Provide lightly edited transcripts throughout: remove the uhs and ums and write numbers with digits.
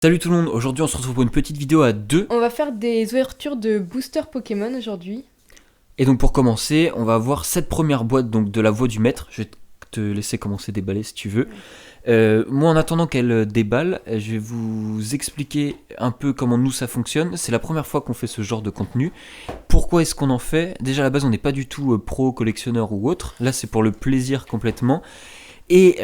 Salut tout le monde, aujourd'hui on se retrouve pour une petite vidéo à deux. On va faire des ouvertures de boosters Pokémon aujourd'hui. Et donc pour commencer, on va voir cette première boîte donc de la voix du maître. Je vais te laisser commencer déballer si tu veux. Moi en attendant qu'elle déballe, je vais vous expliquer un peu comment nous ça fonctionne. C'est la première fois qu'on fait ce genre de contenu. Pourquoi est-ce qu'on en fait? Déjà à la base on n'est pas du tout pro, collectionneur ou autre. Là c'est pour le plaisir complètement. Et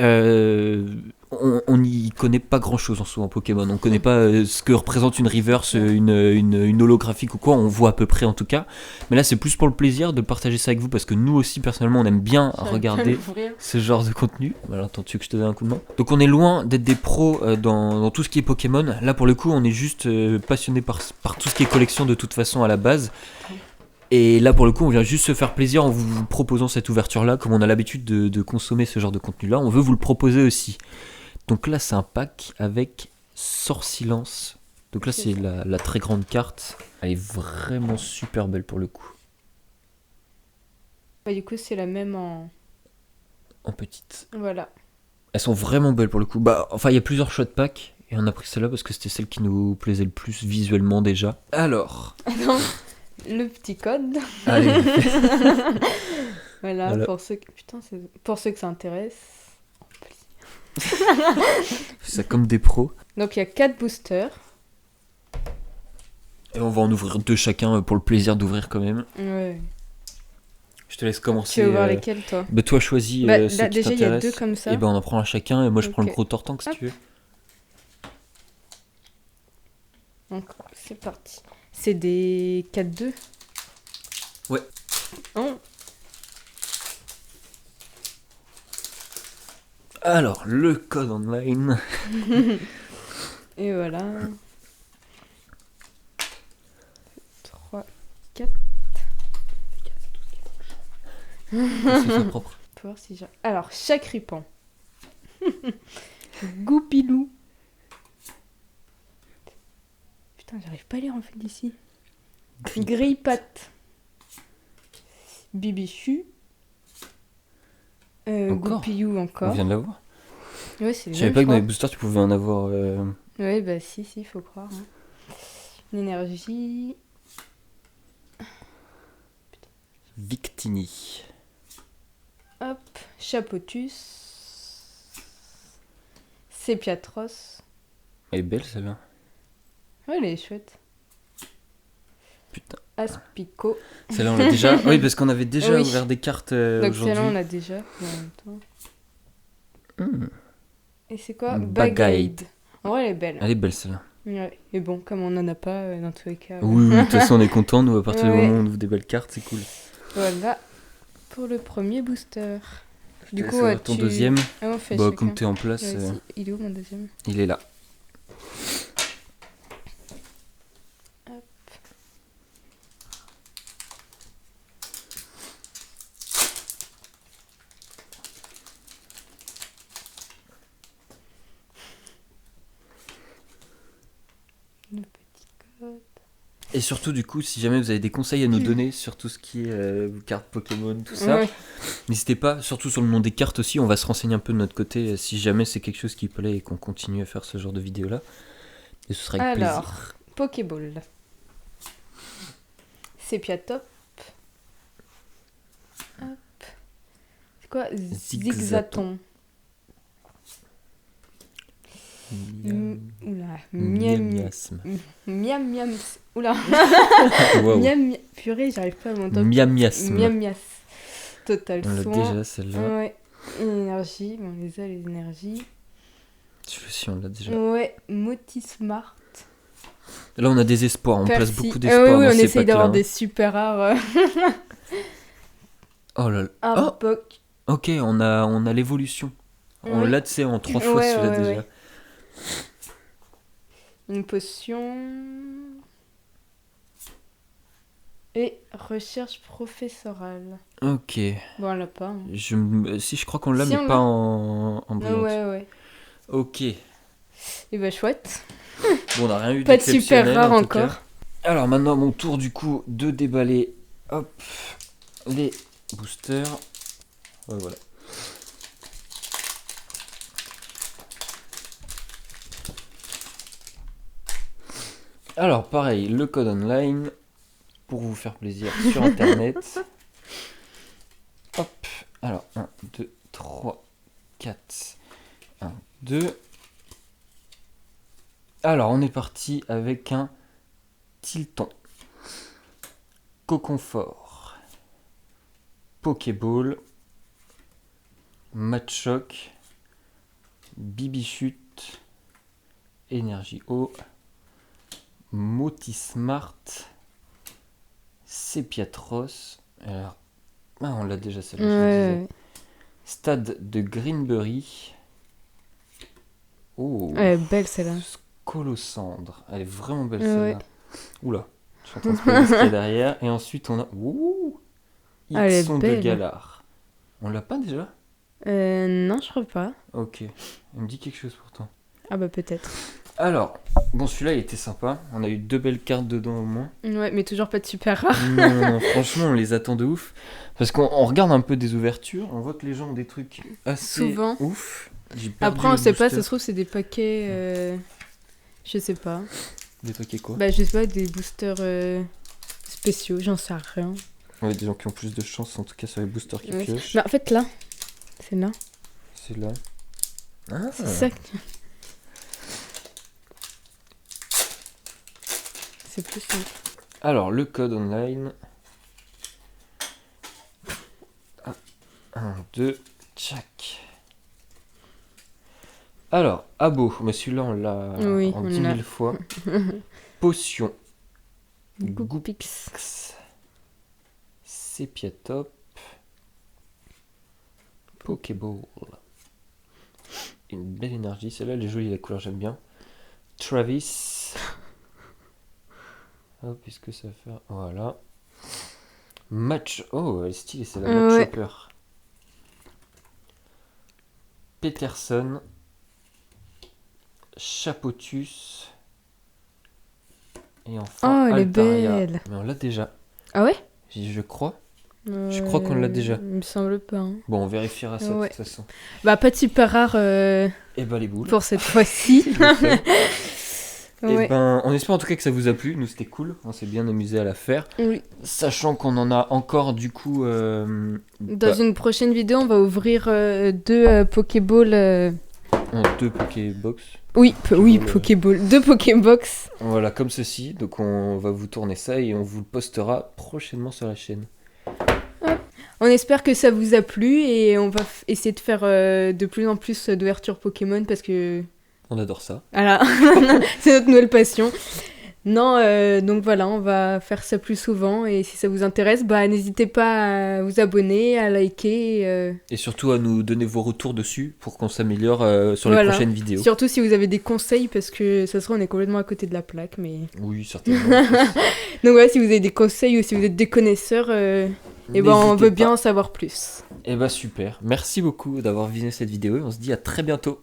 on n'y connaît pas grand chose en soi en Pokémon. On connaît pas ce que représente une reverse, une holographique ou quoi. On voit à peu près en tout cas. Mais là, c'est plus pour le plaisir de partager ça avec vous parce que nous aussi, personnellement, on aime bien regarder ce genre de contenu. Voilà, attends-tu que je te donne un coup de main? Donc, on est loin d'être des pros dans tout ce qui est Pokémon. Là, pour le coup, on est juste passionné par tout ce qui est collection de toute façon à la base. Et là pour le coup on vient juste se faire plaisir en vous proposant cette ouverture là. Comme on a l'habitude de consommer ce genre de contenu là, on veut vous le proposer aussi. Donc là c'est un pack avec Sorsilence. Donc là c'est la très grande carte. Elle est vraiment super belle pour le coup. Bah, du coup c'est la même en petite. Voilà. Elles sont vraiment belles pour le coup. Bah enfin il y a plusieurs choix de pack. Et on a pris celle-là parce que c'était celle qui nous plaisait le plus visuellement déjà. Alors Attends, le petit code. allez. Voilà. Pour ceux que... Putain, pour ceux que ça intéresse. C'est ça comme des pros. Donc il y a 4 boosters. Et on va en ouvrir 2 chacun pour le plaisir d'ouvrir quand même. Ouais. Je te laisse commencer. Tu veux voir lesquels toi? Bah toi choisis là, ceux qui déjà il y a t'intéressent. 2 comme ça. Et ben on en prend un chacun et moi je prends le Ok. gros tortank si Hop. tu veux. Donc c'est parti. C'est des 4-2. Ouais. Oh. Alors le code online. Et voilà. 3, 4. C'est ça propre. Pour voir si j'ai... Alors, Chakripan. Goupilou. Putain, j'arrive pas à lire en fait d'ici. Grille-Pat. Bibichu. Encore Goupilou On encore. vient de l'avoir. Ouais, c'est Je savais pas que dans les boosters tu pouvais en avoir. Ouais, bah si, faut croire. Hein. Une énergie. Victini. Hop. Chapotus. Sépiatros. Elle est belle celle-là. Ouais, elle est chouette. Putain. Aspico. Celle-là on l'a déjà. Oui parce qu'on avait déjà Oui. ouvert des cartes Donc aujourd'hui. celle-là on l'a déjà en même temps. Et c'est quoi? Bagaid. En vrai elle est belle. Elle est belle celle-là. Ouais. Et bon, comme on en a pas dans tous les cas. Oui, de toute façon on est content. Nous à partir du Ouais. moment où on ouvre des belles cartes c'est cool. Voilà pour le premier booster. Du coup, ton deuxième. Ah, on fait Bah chacun. comme t'es en place, Vas-y. Il est où mon deuxième? il est là. Hop. Le petit code. Et surtout, du coup, si jamais vous avez des conseils à nous donner sur tout ce qui est cartes Pokémon, tout ça, Ouais. n'hésitez pas, surtout sur le nom des cartes aussi, on va se renseigner un peu de notre côté si jamais c'est quelque chose qui plaît et qu'on continue à faire ce genre de vidéo-là. Et ce sera avec Alors, plaisir. Pokéball. Sépiatop. Hop. C'est quoi? Zigzaton. Oula. Miamiasme. Miam miam. Oula. Wow. Miam. Purée, j'arrive pas à m'entendre. Miamiasme. Miam mias. Total On l'a soin. déjà celle-là. Ouais. Énergie. Bon, on les a les énergies. Celui-ci, on l'a déjà. Ouais. Motismart. Là, on a des espoirs, on place Percy. beaucoup d'espoirs Oui, dans on ces essaye packs-là, d'avoir hein. des super rares. Oh là là. Un Oh, poc. ok, on a l'évolution. On Oui. l'a, tu sais, en 3 fois Ouais, celui-là ouais, déjà. ouais. Une potion. Et recherche professorale. Ok. Bon, on l'a pas. Hein. Si, je crois qu'on l'a, Si, mais on pas l'a. en brillante. Ouais. Ok. Et bah, chouette. Bon, on n'a rien eu Pas de super d'exceptionnel, rare en tout encore. cas. Alors maintenant, mon tour du coup de déballer hop, les boosters. Ouais, voilà. Alors, pareil, le code online, pour vous faire plaisir sur Internet. Hop, alors, 1, 2, 3, 4, 1, 2. Alors, on est parti avec un Tilton, Coconfort, Pokéball, Matchok, Bibichute, Énergie Eau, Motismart, Sepiatros. Alors, on l'a déjà celle-là, je le disais. Stade de Greenberry. Oh, Elle est belle celle-là. Colosandre. Elle est vraiment belle Ouais. celle-là. Oula, je suis en train de spoiler ce qu'il y a derrière. Et ensuite, on a. Ouh, Elle est Ixon de belle. Galar. On l'a pas déjà? Non, je crois pas. Ok, il me dit quelque chose pourtant. Ah bah peut-être. Alors, bon, celui-là il était sympa. On a eu 2 belles cartes dedans au moins. Ouais, mais toujours pas de super rare. Non, franchement, on les attend de ouf. Parce qu'on regarde un peu des ouvertures, on voit que les gens ont des trucs assez Souvent. ouf. J'ai perdu Après, on le sait pas, booster. ça se trouve, c'est des paquets. Je sais pas. Des paquets quoi? Bah, je sais pas, des boosters spéciaux, j'en sais rien. Ouais, des gens qui ont plus de chance en tout cas sur les boosters qui Ouais. piochent. Bah, en fait, là, c'est là. C'est là. Ah, C'est ça que... C'est plus simple. Alors, le code online. 1, 2, tchac. Alors, Abo, mais celui-là on l'a Oui, en on 10 l'a. 000 fois. Potion. Goopix. Sepiatop. Pokéball. Une belle énergie, celle-là elle est jolie, la couleur j'aime bien. Travis. Hop, est-ce que ça va faire. Voilà. Match. Oh, elle est stylée, c'est la Match Ouais. Hopper. Peterson. Chapotus. Et enfin, Oh, elle est Altaria. belle. Mais on l'a déjà. Ah ouais Je crois. Je crois qu'on l'a déjà. Il me semble pas. Hein. Bon, on vérifiera ça Ouais. de toute façon. Bah, pas de super rare Et bah les boules. pour cette fois-ci. Et Ouais. ben, on espère en tout cas que ça vous a plu. Nous, c'était cool. On s'est bien amusé à la faire. Oui. Sachant qu'on en a encore du coup. Dans une prochaine vidéo, on va ouvrir 2 Pokéball. En 2 Pokébox. Oui, oui, Pokéball, Pokéball. 2 Pokébox. Voilà, comme ceci. Donc on va vous tourner ça et on vous le postera prochainement sur la chaîne. On espère que ça vous a plu et on va essayer de faire de plus en plus d'ouvertures Pokémon parce que On adore ça. voilà, c'est notre nouvelle passion. Non, donc voilà, on va faire ça plus souvent et si ça vous intéresse, bah n'hésitez pas à vous abonner, à liker. Et surtout à nous donner vos retours dessus pour qu'on s'améliore sur les Voilà. prochaines vidéos. Surtout si vous avez des conseils parce que ça se trouve on est complètement à côté de la plaque, mais Oui, certainement. donc voilà, si vous avez des conseils ou si vous êtes des connaisseurs, et ben on veut bien en savoir plus. Et bah super. Merci beaucoup d'avoir visionné cette vidéo et on se dit à très bientôt.